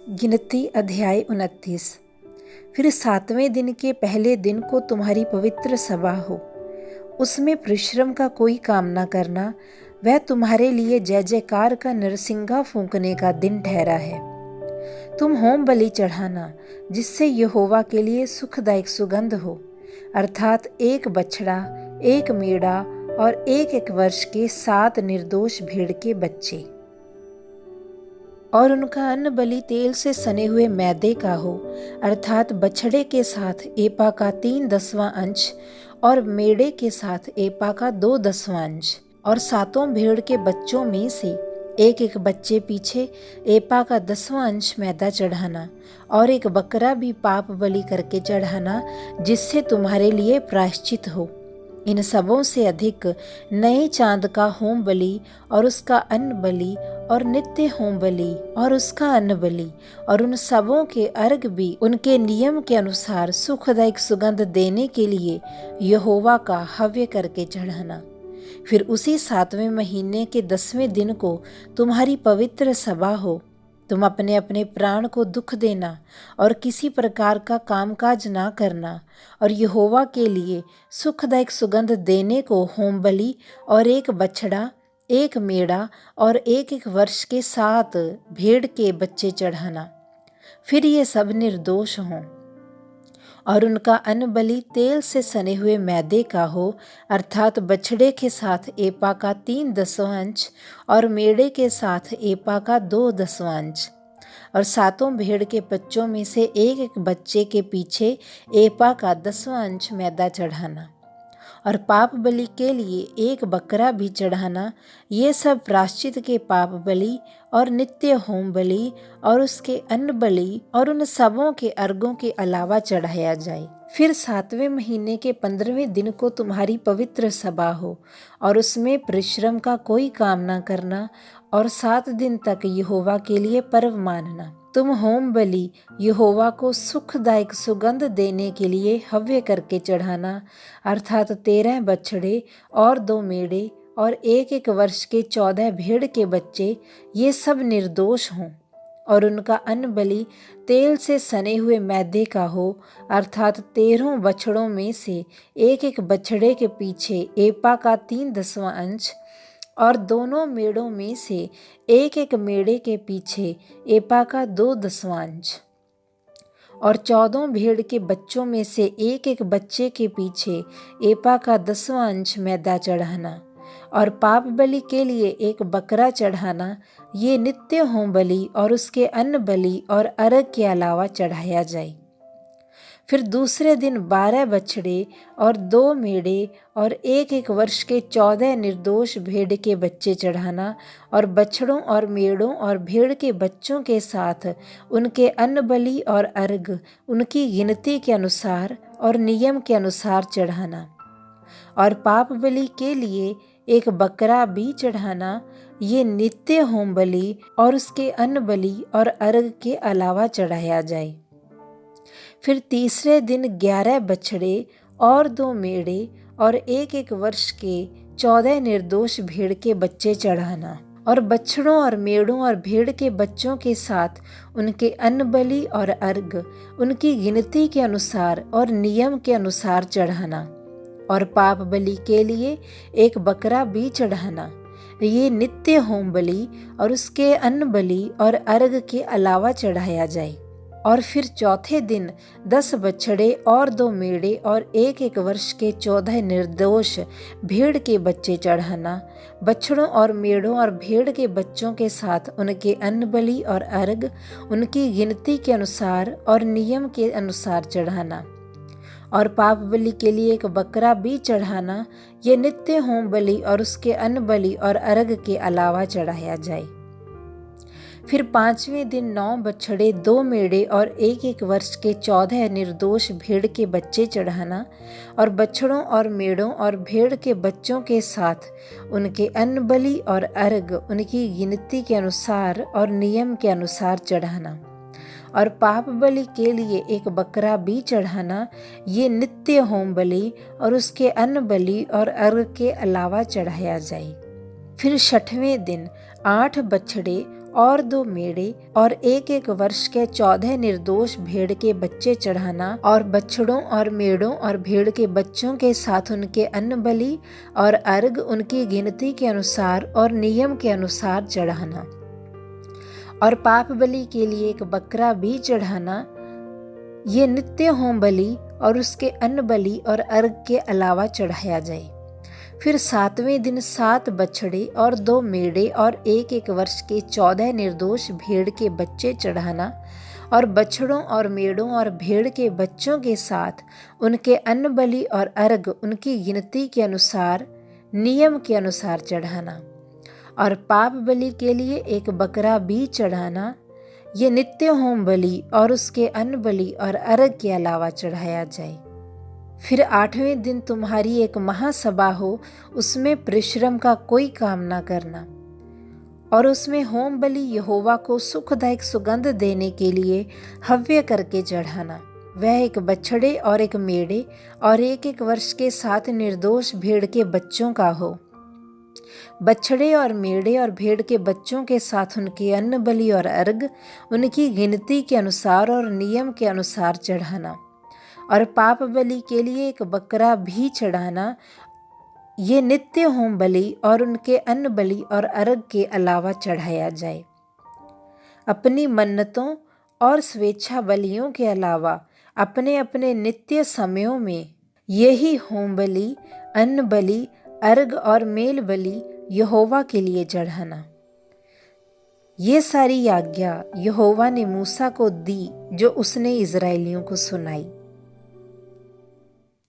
गिनती अध्याय 29। फिर 7वें दिन के पहले दिन को तुम्हारी पवित्र सभा हो, उसमें परिश्रम का कोई काम न करना। वह तुम्हारे लिए जय जयकार का नरसिंगा फूंकने का दिन ठहरा है। तुम होम बलि चढ़ाना, जिससे यहोवा के लिए सुखदायक सुगंध हो, अर्थात एक बछड़ा, एक मेढ़ा और एक वर्ष के 7 निर्दोष भेड़ के बच्चे। और उनका अन्न बलि तेल से सने हुए मैदे का हो, अर्थात बछड़े के साथ एपा का 3/10वां अंश और मेढ़े के साथ एपा का 2/10वां अंश। और 7 भेड़ के बच्चों में से एक बच्चे पीछे एपा का 10वां अंश मैदा चढ़ाना। और एक बकरा भी पाप बलि करके चढ़ाना, जिससे तुम्हारे लिए प्रायश्चित हो। इन सबों से अधिक नए चांद का होम बलि और उसका अन्न बलि और नित्य होम बलि और उसका अन्न बलि और उन सबों के अर्घ भी उनके नियम के अनुसार सुखदायक सुगंध देने के लिए यहोवा का हव्य करके चढ़ाना। फिर उसी 7वें महीने के 10वें दिन को तुम्हारी पवित्र सभा हो। तुम अपने अपने प्राण को दुख देना और किसी प्रकार का कामकाज ना करना, और यहोवा के लिए सुखदायक सुगंध देने को होम बलि और एक बछड़ा, एक मेढ़ा और एक वर्ष के 7 भेड़ के बच्चे चढ़ाना। फिर ये सब निर्दोष हों। और उनका अन्न बलि तेल से सने हुए मैदे का हो, अर्थात बछड़े के साथ एपा का 3/10वां अंश और मेढ़े के साथ एपा का 2/10वां अंश। और 7 भेड़ के बच्चों में से एक बच्चे के पीछे एपा का 10वां अंश मैदा चढ़ाना। और पाप बलि के लिए एक बकरा भी चढ़ाना। ये सब प्रायश्चित के पाप बलि और नित्य होम बलि और उसके अन्न बलि और उन सबों के अर्घों के अलावा चढ़ाया जाए। फिर 7वें महीने के 15वें दिन को तुम्हारी पवित्र सभा हो, और उसमें परिश्रम का कोई काम न करना, और 7 दिन तक यहोवा के लिए पर्व मानना। तुम होम बलि यहोवा को सुखदायक सुगंध देने के लिए हव्य करके चढ़ाना, अर्थात 13 बछड़े और 2 मेढ़े और एक वर्ष के 14 भेड़ के बच्चे, ये सब निर्दोष हों। और उनका अन्न बलि तेल से सने हुए मैदे का हो, अर्थात 13 बछड़ों में से एक बछड़े के पीछे एपा का 3/10वां अंश और दोनों मेढ़ों में से एक मेढ़े के पीछे एपा का 2/10वां अंश। और 14 भेड़ के बच्चों में से एक बच्चे के पीछे एपा का 10वां अंश मैदा चढ़ाना। और पाप बलि के लिए एक बकरा चढ़ाना। ये नित्य होम बलि और उसके अन्न बलि और अर्घ के अलावा चढ़ाया जाए। फिर दूसरे दिन 12 बछड़े और 2 मेढ़े और एक वर्ष के 14 निर्दोष भेड़ के बच्चे चढ़ाना। और बछड़ों और मेढ़ों और भेड़ के बच्चों के साथ उनके अन्न बलि और अर्घ उनकी गिनती के अनुसार और नियम के अनुसार चढ़ाना। और पाप बलि के लिए एक बकरा भी चढ़ाना। ये नित्य होम बलि और उसके अन्न बलि और अर्घ के अलावा चढ़ाया जाए। फिर तीसरे दिन 11 बछड़े और 2 मेढ़े और एक वर्ष के 14 निर्दोष भेड़ के बच्चे चढ़ाना। और बछड़ों और मेढ़ों और भेड़ के बच्चों के साथ उनके अन्न बलि और अर्घ उनकी गिनती के अनुसार और नियम के अनुसार चढ़ाना। और पाप बलि के लिए एक बकरा भी चढ़ाना। ये नित्य होम बलि और उसके अन्न बलि और अर्घ के अलावा चढ़ाया जाए। और फिर चौथे दिन 10 बछड़े और 2 मेढ़े और एक वर्ष के 14 निर्दोष भेड़ के बच्चे चढ़ाना। बछड़ों और मेढ़ों और भेड़ के बच्चों के साथ उनके अन्न बलि और अर्घ उनकी गिनती के अनुसार और नियम के अनुसार चढ़ाना। और पाप बलि के लिए एक बकरा भी चढ़ाना। ये नित्य होम बलि और उसके अन्न बलि और अर्घ के अलावा चढ़ाया जाए। फिर 5वें दिन 9 बछड़े, 2 मेढ़े और एक वर्ष के 14 निर्दोष भेड़ के बच्चे चढ़ाना। और बछड़ों और मेढ़ों और भेड़ के बच्चों के साथ उनके अन्न बलि और अर्घ उनकी गिनती के अनुसार और नियम के अनुसार चढ़ाना। और पाप बलि के लिए एक बकरा भी चढ़ाना। ये नित्य होम बलि और उसके अन्न बलि और अर्घ के अलावा चढ़ाया जाए। फिर 6वें दिन 8 बछड़े और 2 मेढ़े और 1-1 वर्ष के 14 निर्दोष भेड़ के बच्चे चढ़ाना, और बछड़ों और मेढ़ों और भेड़ के बच्चों के साथ उनके अन्न बलि और अर्घ उनकी गिनती के अनुसार और नियम के अनुसार चढ़ाना। और पाप बलि के लिए 1 बकरा भी चढ़ाना। ये नित्य होम बलि और उसके अन्न बलि और अर्घ के अलावा चढ़ाया जाए। फिर 7वें दिन 7 बछड़े और 2 मेढ़े और 1-1 वर्ष के 14 निर्दोष भेड़ के बच्चे चढ़ाना, और बछड़ों और मेढ़ों और भेड़ के बच्चों के साथ उनके अन्न बलि और अर्घ उनकी गिनती के अनुसार नियम के अनुसार चढ़ाना। और पाप बलि के लिए 1 बकरा भी चढ़ाना। ये नित्य होम बलि और उसके अन्न बलि और अर्घ के अलावा चढ़ाया जाए। फिर 8वें दिन तुम्हारी 1 महासभा हो, उसमें परिश्रम का कोई काम ना करना, और उसमें होम बलि यहोवा को सुखदायक सुगंध देने के लिए हव्य करके चढ़ाना। वह 1 बछड़े और 1 मेढ़े और 1-1 वर्ष के 7 निर्दोष भेड़ के बच्चों का हो। बछड़े और मेढ़े और भेड़ के बच्चों के साथ उनके अन्न बलि और अर्घ उनकी गिनती के अनुसार और नियम के अनुसार चढ़ाना। और पाप बलि के लिए 1 बकरा भी चढ़ाना। ये नित्य होम बलि और उनके अन्न बलि और अर्घ के अलावा चढ़ाया जाए। अपनी मन्नतों और स्वेच्छा बलियों के अलावा अपने अपने नित्य समयों में यही होम बलि, अन्न बलि, अर्घ और मेल बलि यहोवा के लिए चढ़ाना। ये सारी आज्ञा यहोवा ने मूसा को दी, जो उसने इज़राइलियों को सुनाई।